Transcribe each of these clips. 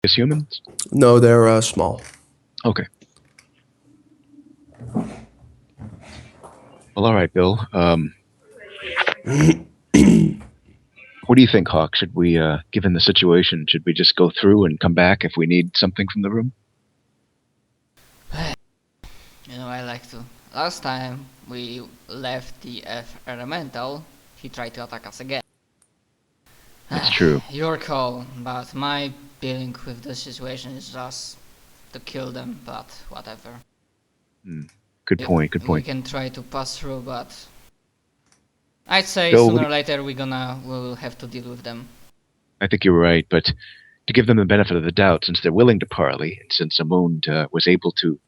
as humans? No, they're small. Okay. Well, all right, Bill. What do you think, Hawk? Should we, given the situation, should we just go through and come back if we need something from the room? I like to. Last time we left the elemental, he tried to attack us again. That's true. Your call, but my feeling with the situation is just to kill them, but whatever. Good point. We can try to pass through, but I'd say Bill, sooner or later we will have to deal with them. I think you're right, but to give them the benefit of the doubt, since they're willing to parley, and since Amund was able to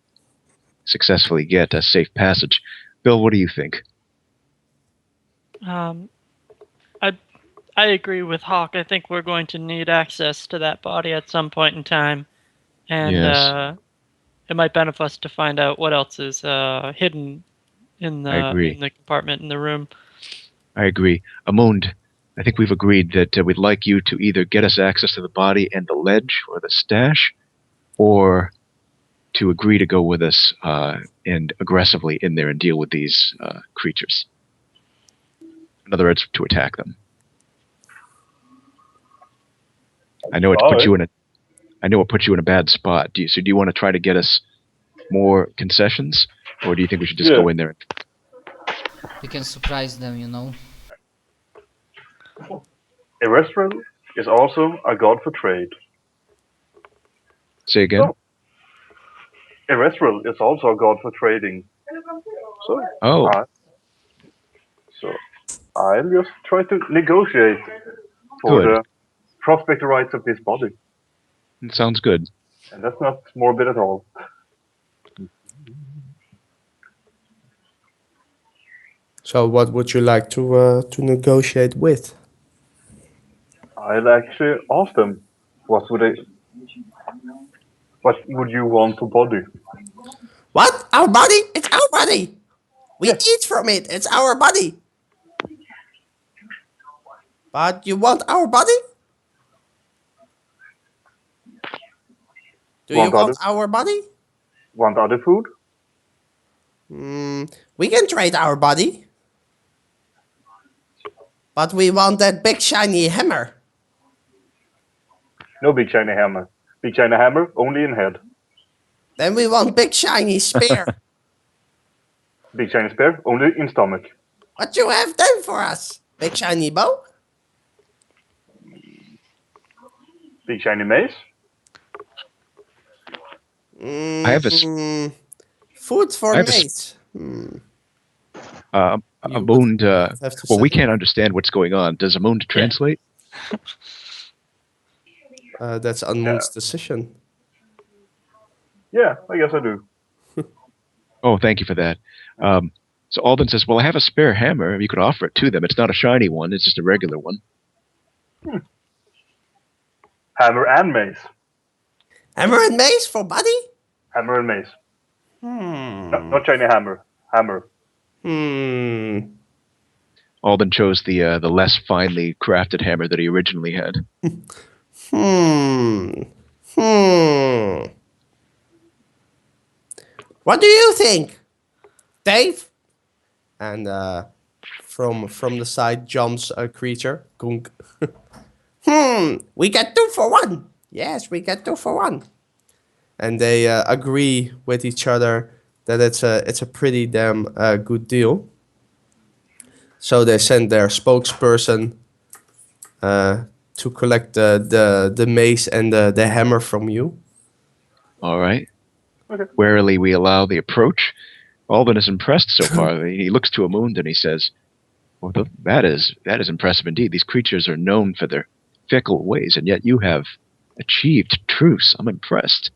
successfully get a safe passage, Bill, what do you think? I agree with Hawk. I think we're going to need access to that body at some point in time, and Yes. it might benefit us to find out what else is hidden in the compartment in the room. I agree. Amund, I think we've agreed that we'd like you to either get us access to the body and the ledge or the stash, or to agree to go with us and aggressively in there and deal with these creatures. In other words, to attack them. I know it puts you in a bad spot. Do you want to try to get us more concessions, or do you think we should just go in there? We can surprise them, Erestral is also a god for trade. Say again? Oh. Erestral is also a god for trading. So, I'll just try to negotiate for the prospect rights of this body. It sounds good. And that's not morbid at all. So what would you like to negotiate with? I'll actually ask them, what would you want to body? What? Our body? It's our body! We eat from it, it's our body! But you want our body? Do you want our body? Want other food? We can trade our body. But we want that big shiny hammer. No big shiny hammer. Big shiny hammer only in head. Then we want big shiny spear. Big shiny spear only in stomach. What you have done for us? Big shiny bow? Big shiny mace? I have a food for mace. Amund, well, we can't understand what's going on. Does Amund translate? That's Amund's decision. Yeah, I guess I do. Oh, thank you for that. So Alden says, well, I have a spare hammer. You could offer it to them. It's not a shiny one. It's just a regular one. Hammer and mace. Hammer and mace for body? Hammer and mace. No, not shiny hammer. Hammer. Alden chose the less finely crafted hammer that he originally had. What do you think, Dave? And from the side jumps a creature. Gunk. We get 2 for 1. Yes, we get 2 for 1. And they agree with each other that it's a pretty damn good deal. So they send their spokesperson to collect the mace and the hammer from you. All right. Okay. Warily we allow the approach. Alden is impressed so far. He looks to Amund and he says, well, that is impressive indeed. These creatures are known for their fickle ways, and yet you have achieved truce. I'm impressed.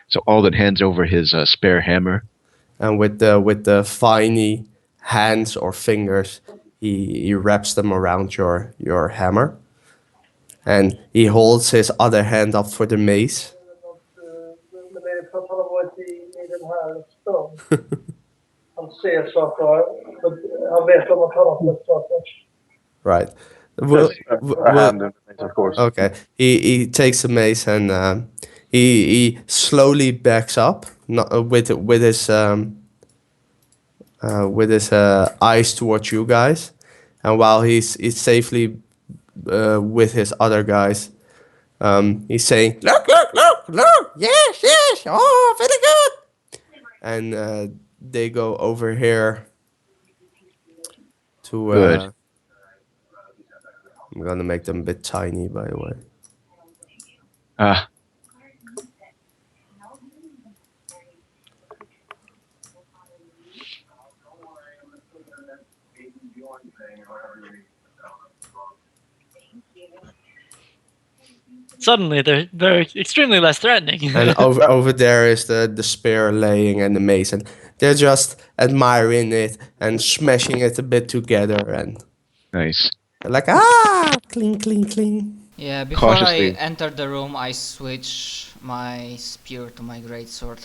So Alden hands over his spare hammer. And with the finey hands or fingers, he wraps them around your hammer. And he holds his other hand up for the mace. Right. Will, There's w- a will, hand in the mace, of course. okay. He takes the mace and he slowly backs up, not with his eyes towards you guys, and while he's safely with his other guys, he's saying, "Look, look, look, look! Yes, yes! Oh, very good!" And they go over here to. Good. I'm gonna make them a bit tiny, by the way. Ah, Suddenly, they're extremely less threatening. And over there is the spear laying and the mace, and they're just admiring it and smashing it a bit together, and nice. they're like, cling, cling, cling. Yeah, before I Cautiously. enter the room, I switch my spear to my greatsword.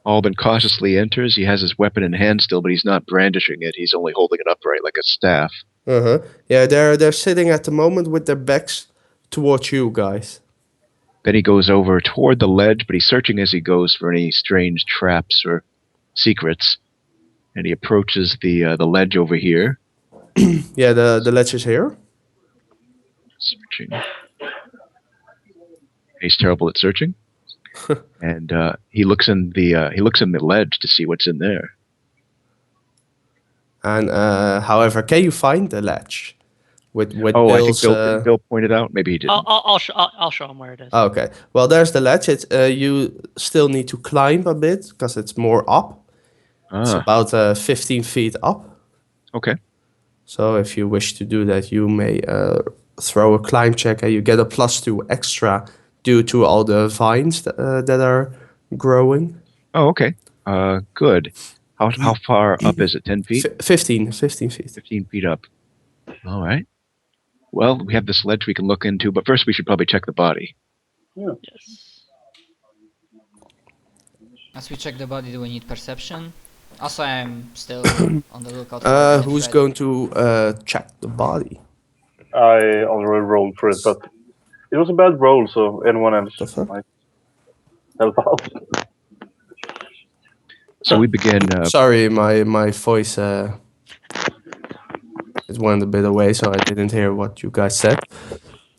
Alban cautiously enters. He has his weapon in hand still, but he's not brandishing it. He's only holding it upright like a staff. Yeah, they're sitting at the moment with their backs towards you guys. Then he goes over toward the ledge, but he's searching as he goes for any strange traps or secrets. And he approaches the ledge over here. Yeah, the ledge is here. Searching. He's terrible at searching. And he looks in the ledge to see what's in there. And however, can you find the ledge? With I think Bill's, Bill pointed out. Maybe he didn't. I'll show him where it is. Okay, well, there's the ledge. It's you still need to climb a bit because it's more up. It's about 15 feet up. Okay. So if you wish to do that, you may throw a climb check, and you get a +2 extra due to all the vines that are growing. Oh, okay. Good. How far up is it? 10 feet? 15 feet. 15 feet up. All right. Well, we have this ledge we can look into, but first we should probably check the body. Yes. As we check the body, do we need perception? Also, I'm still on the lookout for Who's threat. going to check the body? I already rolled for it, but it was a bad roll, so anyone else That's fine. might help out. So we begin. Sorry, my voice it went a bit away, so I didn't hear what you guys said.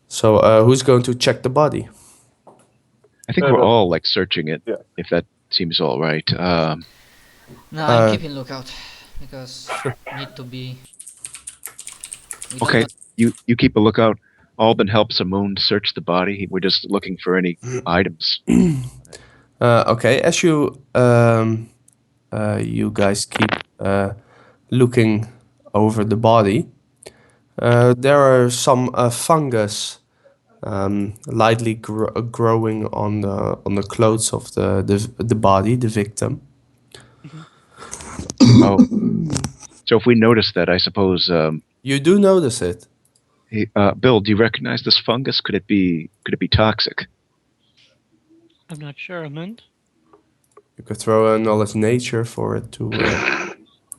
So who's going to check the body? I think we're all like searching it, Yeah. if that seems all right. No, I'm keeping lookout because need to be. we don't Okay, know- you keep a lookout. Alban helps Amund search the body. We're just looking for any items. Okay, as you you guys keep looking over the body, there are some fungus lightly growing on the clothes of the body, the victim. Oh, so if we notice that, I suppose. You do notice it. Hey, Bill, do you recognize this fungus? Could it be toxic? I'm not sure, Amund. You could throw a knowledge nature for it to.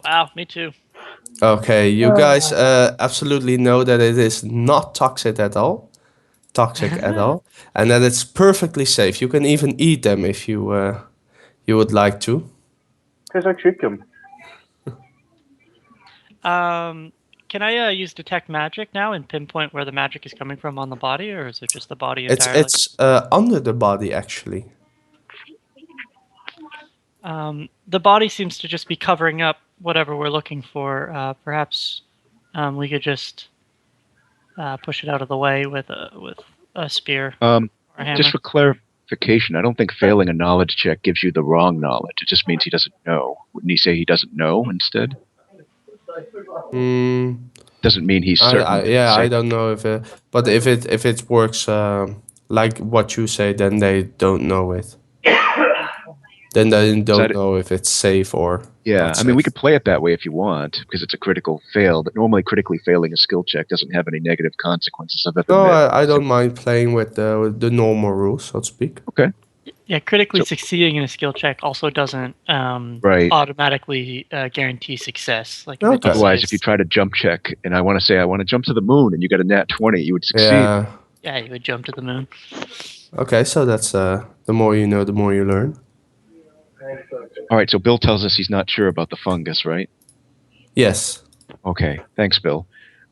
Wow, me too. Okay, you guys absolutely know that it is not toxic at all. And that it's perfectly safe. You can even eat them if you would like to. Tastes like chicken. Can I use detect magic now and pinpoint where the magic is coming from on the body, or is it just the body It's entirely? it's under the body actually. The body seems to just be covering up whatever we're looking for. Perhaps we could just push it out of the way with a spear or a hammer. Just for clarification, I don't think failing a knowledge check gives you the wrong knowledge. It just means he doesn't know. Wouldn't he say he doesn't know instead? Doesn't mean he's certain. I don't know if but if it works like what you say, then they don't know it. Then they don't know if it's safe or. Yeah, not I mean, we safe. could play it that way if you want, because it's a critical fail. But normally, critically failing a skill check doesn't have any negative consequences. I've ever No, met. I don't mind playing with the normal rules, so to speak. Okay, Yeah, critically So- succeeding in a skill check also doesn't Right. automatically guarantee success. Like if Okay. Otherwise, if you try to jump check, and I want to say I want to jump to the moon, and you got a nat 20, you would succeed. Yeah. yeah, you would jump to the moon. Okay, so that's the more you know, the more you learn. All right, so Bill tells us he's not sure about the fungus, right? Yes. Okay, thanks, Bill.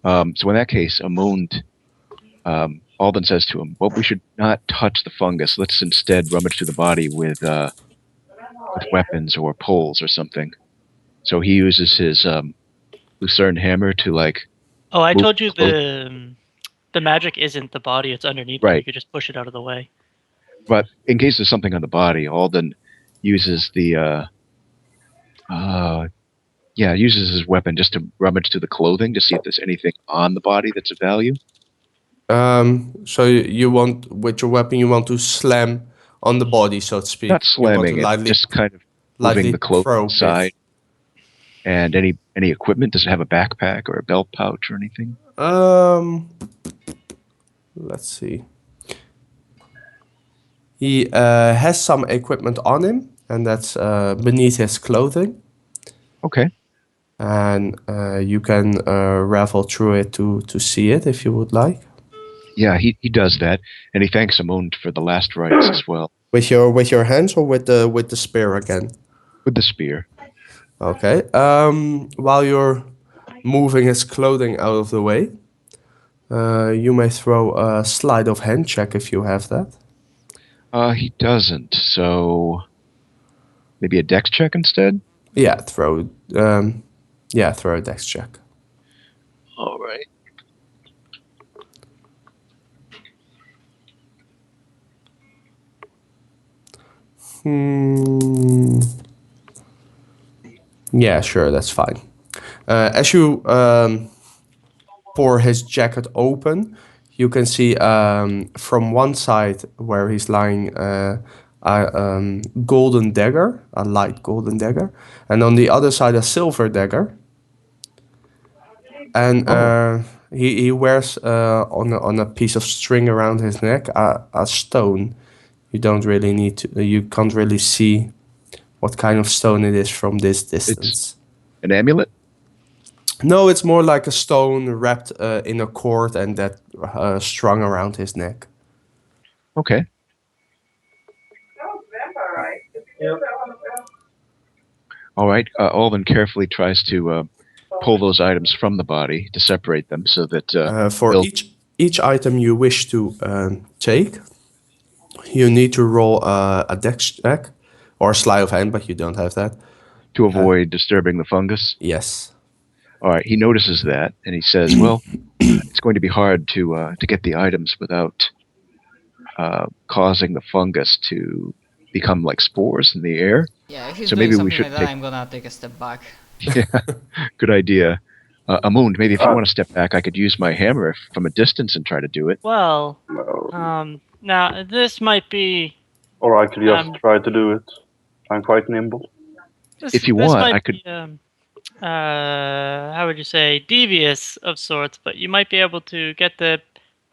So in that case, Amund, Alden says to him, well, we should not touch the fungus. Let's instead rummage through the body with weapons or poles or something. So he uses his Lucerne hammer to, like... Oh, I move told you close. the magic isn't the body; it's underneath it. Right. You could just push it out of the way. But in case there's something on the body, Alden uses the... uses his weapon just to rummage through the clothing to see if there's anything on the body that's of value. So you want, with your weapon, you want to slam on the body, so to speak. Not slamming you want it, to just kind of lightly moving the clothing probe it. aside. And any equipment? Does it have a backpack or a belt pouch or anything? Let's see. He has some equipment on him, and that's beneath his clothing. Okay. And you can ravel through it to see it if you would like. Yeah, he does that, and he thanks Amund for the last rites as well. With your hands or with the spear again? With the spear. Okay. While you're moving his clothing out of the way, you may throw a sleight of hand check if you have that. He doesn't, so maybe a dex check instead? Yeah, throw a dex check. All right. Yeah, sure, that's fine. As you pour his jacket open, you can see from one side where he's lying a golden dagger, a light golden dagger, and on the other side a silver dagger. And he wears on a piece of string around his neck a stone. You don't really need to. You can't really see what kind of stone it is from this distance. It's an amulet? No, it's more like a stone wrapped in a cord and that strung around his neck. Okay. All right. Alden carefully tries to pull those items from the body to separate them so that... For Bill- each item you wish to take, you need to roll a dex check or a sleight of hand, but you don't have that. to avoid disturbing the fungus? Yes. All right, he notices that, and he says, well, it's going to be hard to get the items without causing the fungus to become like spores in the air. Yeah, if he's So doing maybe we something should like that, take- I'm gonna take a step back. Yeah, good idea. Amund, maybe if you want to step back, I could use my hammer from a distance and try to do it. Well, No. now this might be. Or I could just Um, try to do it. I'm quite nimble. If you this want, might I could- be, how would you say, devious of sorts, but you might be able to get the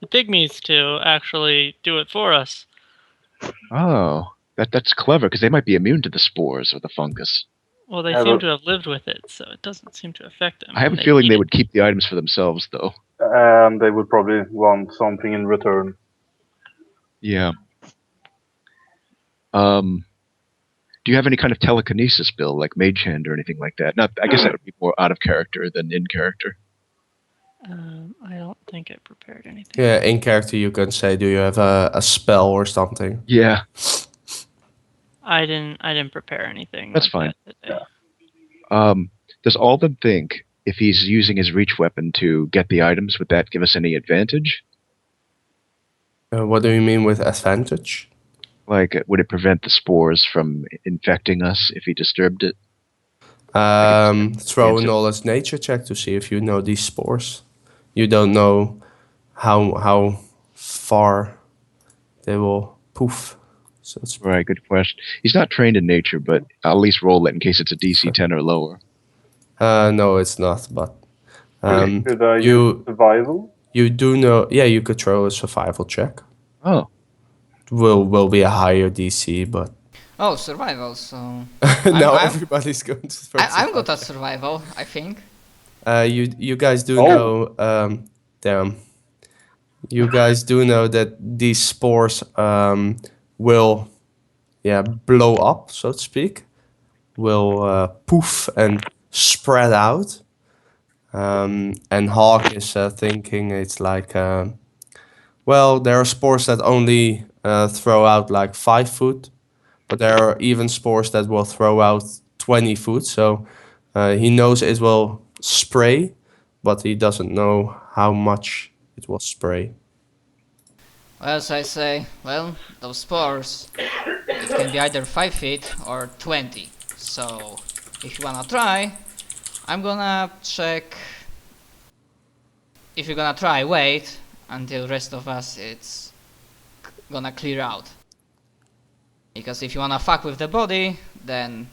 pygmies to actually do it for us. Oh, that's clever, because they might be immune to the spores or the fungus. Well, they Yeah, seem but- to have lived with it, so it doesn't seem to affect them. I have a when feeling eat they it. would keep the items for themselves, though. And they would probably want something in return. Yeah. Do you have any kind of telekinesis, Bill, like mage hand or anything like that? Not, I guess that would be more out of character than in character. I don't think I prepared anything. Yeah, in character you can say, do you have a spell or something? Yeah. I didn't prepare anything. That's like fine. that today. Does Alden think if he's using his reach weapon to get the items, would that give us any advantage? What do you mean with advantage? Like, would it prevent the spores from infecting us if he disturbed it? Throw a Answer. knowledge nature check to see if you know these spores. You don't know how far they will poof. So it's Right, good question. He's not trained in nature, but I'll at least roll it in case it's a DC 10 or lower. no, it's not. But Could I you use survival? you do know. Yeah, you could throw a survival check. Oh, will be a higher DC, but Oh, survival. So now I'm- everybody's going to. I'm good at survival, I think. You guys do Oh. know. Damn. You guys do know that these spores will, blow up, so to speak. Will poof and spread out. And Hawk is thinking it's like, well, there are spores that only throw out like 5 foot, but there are even spores that will throw out 20 foot. So he knows it will spray, but he doesn't know how much it will spray. Well, so I say, well, those spores, it can be either 5 feet or 20. So, if you wanna try, I'm gonna check. If you're gonna try, wait until rest of us it's gonna clear out. Because if you wanna fuck with the body, then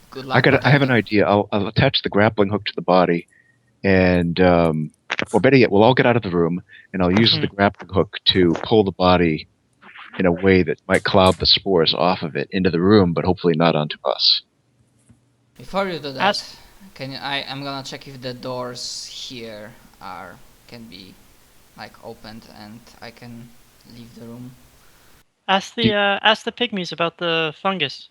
good luck. I have an idea. I'll attach the grappling hook to the body, and or better yet, we'll all get out of the room, and I'll use the grappling hook to pull the body in a way that might cloud the spores off of it into the room, but hopefully not onto us. Before you do that, I'm gonna check if the doors here can be like opened and I can leave the room. Ask the pygmies about the fungus.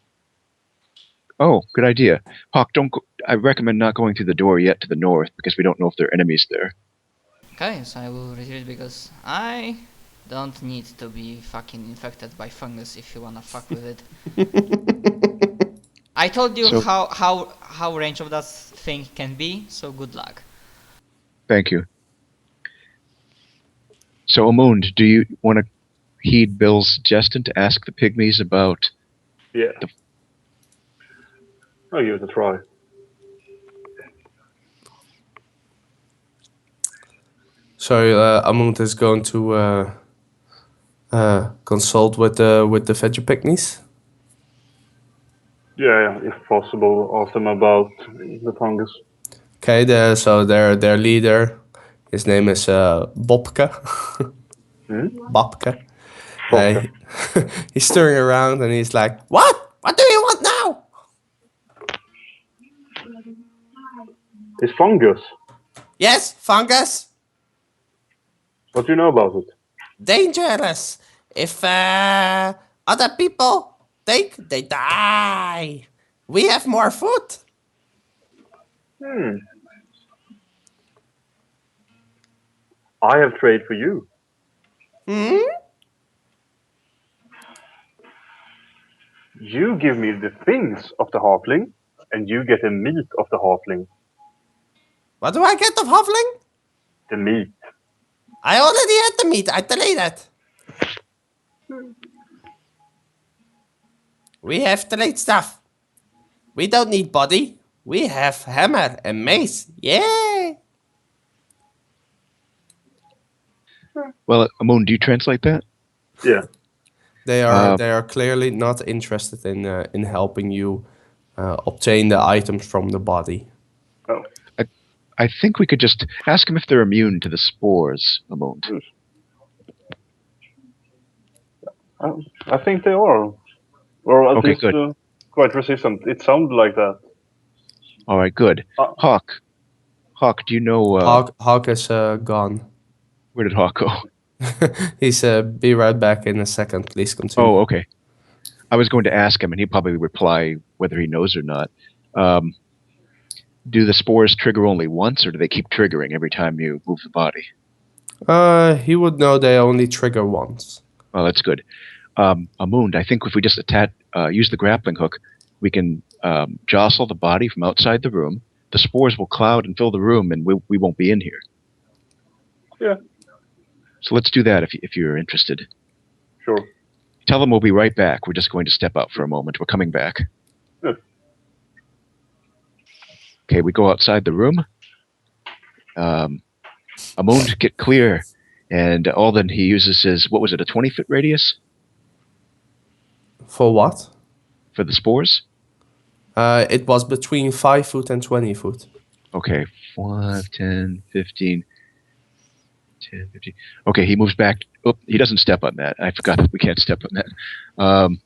Oh, good idea. Hawk, don't go, I recommend not going through the door yet to the north, because we don't know if there are enemies there. Okay, so I will retreat because I don't need to be fucking infected by fungus if you wanna fuck with it. I told you how range of that thing can be, so good luck. Thank you. So, Amund, do you want to heed Bill's suggestion to ask the pygmies about... Yeah. I'll give it a try. So Amund is going to consult with the Vegapicnies. Yeah, if possible, ask them about the fungus. Okay, so their leader, his name is Bobke. Bobke. He's turning around and he's like, "What? What do you want now?" It's fungus. Yes, fungus. What do you know about it? Dangerous. If other people take, they die. We have more food. I have trade for you. You give me the things of the halfling, and you get the meat of the halfling. What do I get of Hovling? The meat. I already had the meat. I tell you that. We have trade stuff. We don't need body. We have hammer and mace. Yeah. Well, Amund, do you translate that? Yeah. They are clearly not interested in helping you obtain the items from the body. Oh. I think we could just ask them if they're immune to the spores, Amund. I think they are. Or at Okay, least good. quite resistant. It sounded like that. All right, good. Hawk, do you know... Hawk is gone. Where did Hawk go? He's be right back in a second. Please continue. Oh, okay. I was going to ask him, and he'd probably reply whether he knows or not. Do the spores trigger only once, or do they keep triggering every time you move the body? He would know they only trigger once. Well, that's good. Amund, I think if we just use the grappling hook, we can jostle the body from outside the room. The spores will cloud and fill the room, and we won't be in here. Yeah. So let's do that if you're interested. Sure. Tell them we'll be right back. We're just going to step out for a moment. We're coming back. Good. Okay, we go outside the room. Amund, get clear. And all then he uses is, what was it, a 20-foot radius? For what? For the spores? It was between 5 foot and 20 foot. Okay, 5, 10, 15, 10, 15. Okay, he moves back Oh, he doesn't step on that. I forgot that we can't step on that.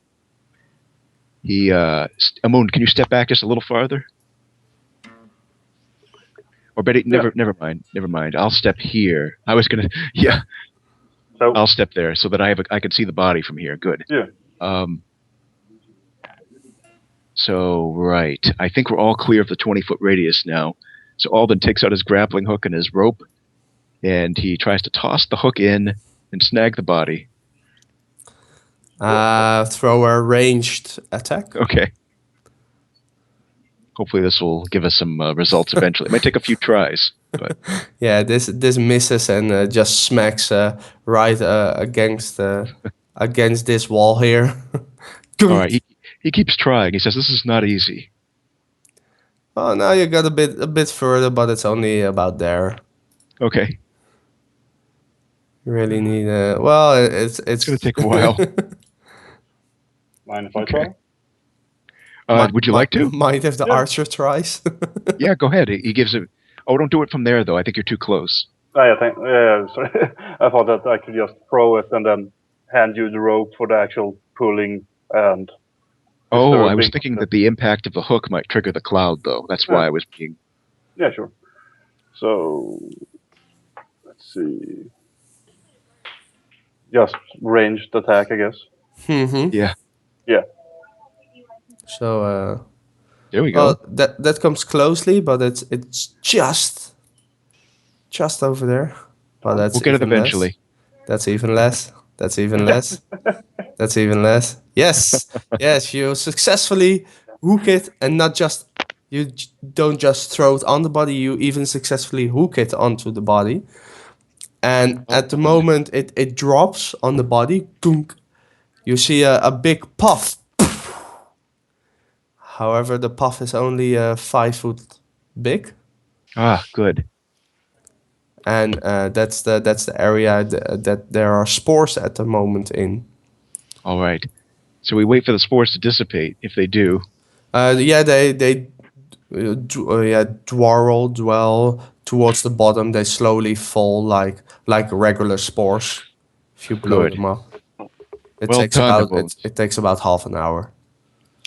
Amund, can you step back just a little farther? Or Betty, never mind. Never mind. I'll step here. I was gonna, yeah. So I'll step there so that I can see the body from here. Good. yeah. So right, I think we're all clear of the 20-foot radius now. So Alden takes out his grappling hook and his rope, and he tries to toss the hook in and snag the body. Throw a ranged attack. Okay. Hopefully this will give us some results eventually. It might take a few tries, but Yeah, this misses and just smacks right against this wall here. all right. He keeps trying. He says this is not easy. Oh, now you got a bit further, but it's only about there. Okay. You really need well, it's going to take a while. Mind if I Okay. try? Would you like to? Mind if the archer tries? Yeah, go ahead. He gives it. Oh, don't do it from there though. I think you're too close. Sorry. I thought that I could just throw it and then hand you the rope for the actual pulling and. Oh, I was disturbing. thinking that the impact of the hook might trigger the cloud though. That's why I was being. Yeah, sure. So let's see. Just ranged attack, I guess. Mm-hmm. Yeah. Yeah. So There we go. well, that comes closely, but it's just over there. Well, that's We'll get it even less. eventually. That's even less. That's even less. That's even less. Yes, yes, you successfully hook it, and not just don't just throw it on the body. You even successfully hook it onto the body. And at the moment it drops on the body, gunk, you see a big puff. However, the puff is only 5 foot big. Ah, good. And that's the area that there are spores at the moment in. All right. So we wait for the spores to dissipate. If they do, Yeah, they dwell towards the bottom. They slowly fall like regular spores. If you blow Good. them up, it Well takes done, about Emerald. it takes about half an hour.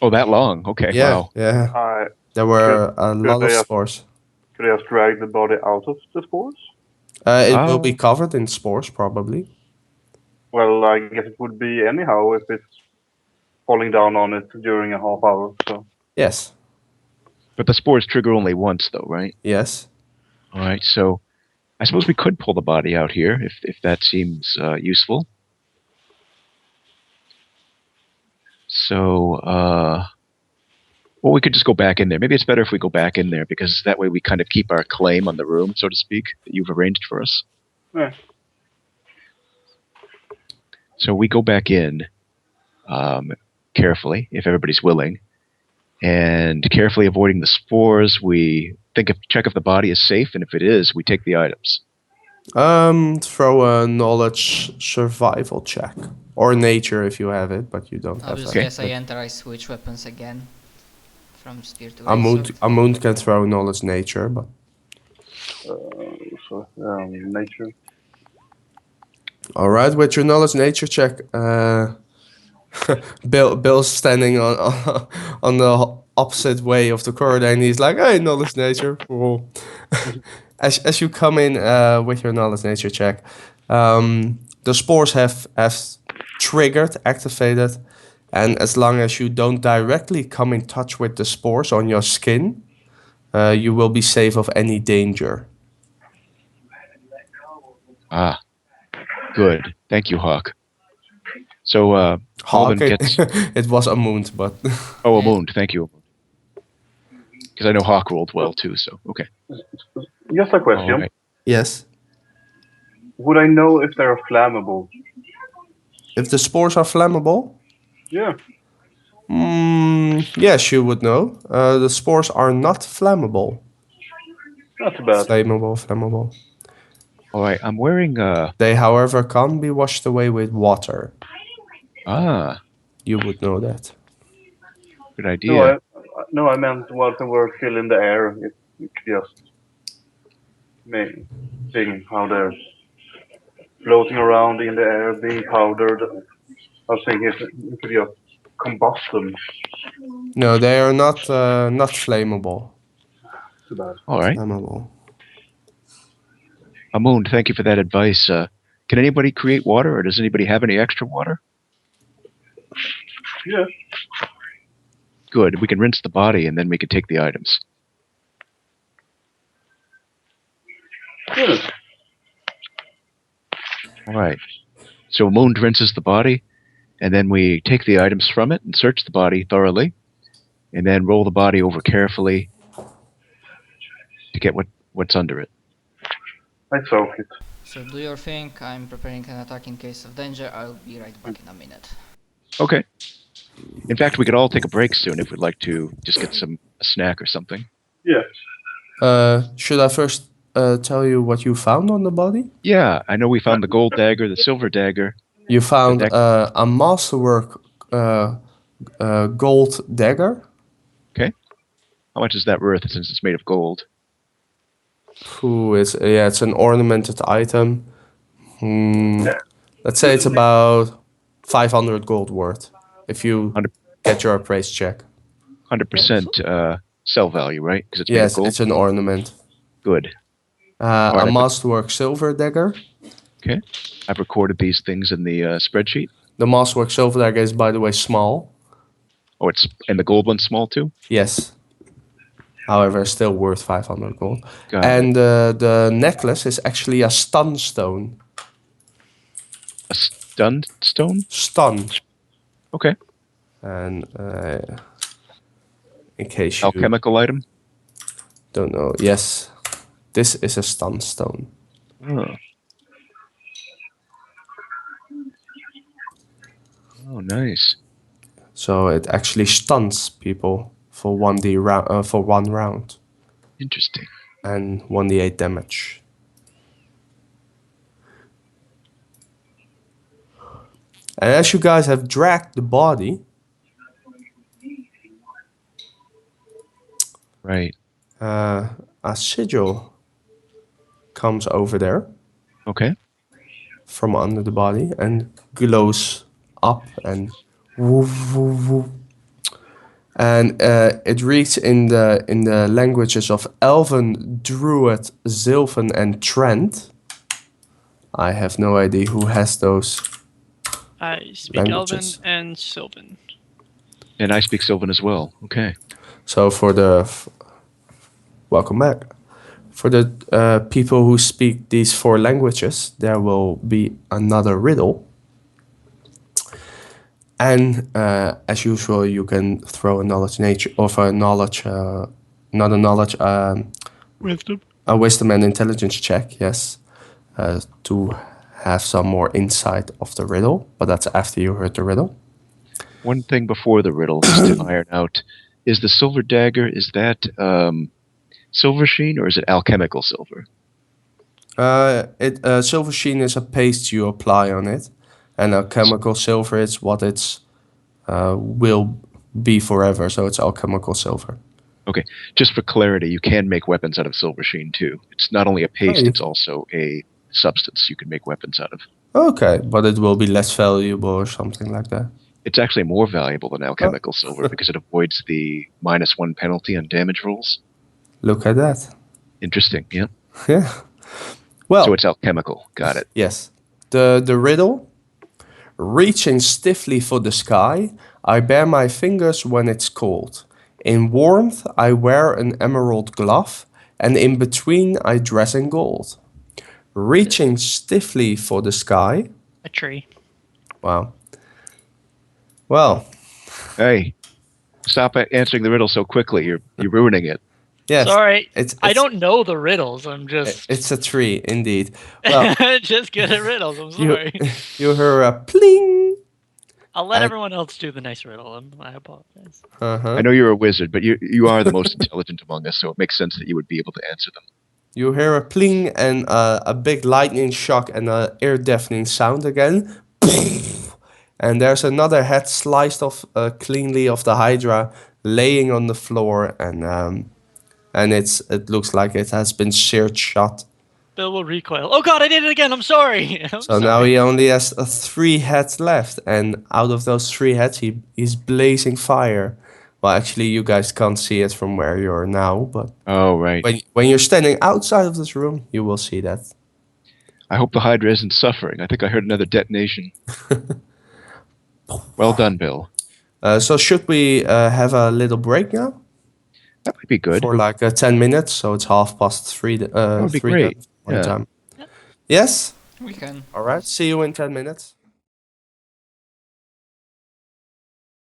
oh, that long? Okay. Yeah, Wow. yeah. There were a lot of spores. Could I just drag the body out of the spores? It will Oh. be covered in spores probably. Well, I guess it would be anyhow if it's falling down on it during a half hour. So Yes, But the spores trigger only once, though, right? yes. All right. So I suppose we could pull the body out here if that seems useful. So, well, we could just go back in there. Maybe it's better if we go back in there because that way we kind of keep our claim on the room, so to speak, that you've arranged for us. yeah. So we go back in carefully, if everybody's willing, and carefully avoiding the spores. We check if the body is safe, and if it is, we take the items. Throw a knowledge survival check or nature if you have it, but you don't I have just that. guess I enter, I switch weapons again. From spear to Amund can throw knowledge nature, but Nature. all right, with your knowledge nature check, Bill's standing on the opposite way of the corridor, and he's like, "Hey, knowledge nature." Cool. As you come in with your knowledge nature check, the spores have triggered, activated, and as long as you don't directly come in touch with the spores on your skin, you will be safe of any danger. Ah, good. Thank you, Hawk. So, Alden Hawk, gets... it was a moon, but Oh, a wound. Thank you. Because I know Hawk rolled well, too, so, okay. Just a question. All right. yes. Would I know if they're flammable? If the spores are flammable, Yeah. yes, you would know. The spores are not flammable. Not too bad. Flammable. All right, I'm wearing... They, however, can be washed away with water. Ah, You would know that. good idea. No, I meant while they were still in the air. It just thing how they're floating around in the air, being powdered. I was thinking if you could just combust them. No, they are not flammable. Too bad. All right. Flammable. Amund, thank you for that advice. Can anybody create water, or does anybody have any extra water? Yeah. Good. We can rinse the body, and then we can take the items. Yeah. All right. So Amund rinses the body, and then we take the items from it and search the body thoroughly, and then roll the body over carefully to get what's under it. I soak it. So do your thing, I'm preparing an attack in case of danger, I'll be right back in a minute. Okay. In fact, we could all take a break soon if we'd like to just get a snack or something. Yeah. Should I first tell you what you found on the body? Yeah, I know we found the gold dagger, the silver dagger. You found The a masterwork gold dagger. Okay. How much is that worth since it's made of gold? It's an ornamented item. Let's say it's about 500 gold worth if you 100 get your appraise check. 100% sell value, right? Because it's made of Yes, gold. it's an ornament. Good. A Alright. masterwork silver dagger. Okay. I've recorded these things in the spreadsheet. The masterwork silver dagger is, by the way, small. Oh, and the gold one's small too? Yes. However, still worth 500 gold. Got And the necklace is actually a stun stone. A stunned stone? Stun. Okay. And in case you Alchemical item? don't know, yes, this is a stun stone. Oh. Oh, nice. So it actually stuns people for 1d round for 1 round Interesting. and 1d8 damage. And as you guys have dragged the body, Right. a sigil comes over there Okay. from under the body and glows up and woof, woof, woof. And it reads in the languages of Elven, Druid, Sylvan, and Trent. I have no idea who has those. I speak Languages. Elven and Sylvan. And I speak Sylvan as well. Okay. So for the welcome back. For the people who speak these 4 languages, there will be another riddle. And as usual, you can throw a knowledge nature of a knowledge, not a knowledge, Wisdom. a wisdom and intelligence check, yes, to have some more insight of the riddle. But that's after you heard the riddle. One thing before the riddle, just to iron out, is the silver dagger, is that silver sheen or is it alchemical silver? Silver sheen is a paste you apply on it, and alchemical silver is what it's will be forever. So it's alchemical silver. Okay. Just for clarity, you can make weapons out of silver sheen too. It's not only a paste, you- it's also a substance you can make weapons out of. Okay, but it will be less valuable or something like that. It's actually more valuable than alchemical silver because it avoids the -1 penalty on damage rolls. Look at that. Interesting, yeah. Yeah. Well, So it's alchemical. Got it. yes. The riddle. Reaching stiffly for the sky, I bare my fingers when it's cold. In warmth, I wear an emerald glove, and in between, I dress in gold. Reaching stiffly for the sky. A tree. Wow. Well, Hey, stop answering the riddle so quickly. You're ruining it. yes. Sorry, It's, I don't know the riddles. I'm just It's a tree, indeed. Well, just good at riddles. I'm you, sorry. you hear a pling. I'll let I- everyone else do the nice riddle. I apologize. Uh-huh. I know you're a wizard, but you are the most intelligent among us, so it makes sense that you would be able to answer them. You hear a pling and a big lightning shock and an ear-deafening sound again. And there's another head sliced off cleanly of the Hydra, laying on the floor, and it looks like it has been seared shut. Bill will recoil. Oh god, I did it again. I'm sorry. So now he only has 3 heads left, and out of those 3 heads, he's blazing fire. Well, actually, you guys can't see it from where you are now, but Oh, right. when you're standing outside of this room, you will see that. I hope the Hydra isn't suffering. I think I heard another detonation. Well done, Bill. So should we have a little break now? That might be good. For like 10 minutes, so it's 3:30. That would be great. My Yeah. time. Yes? We can. All right, see you in 10 minutes.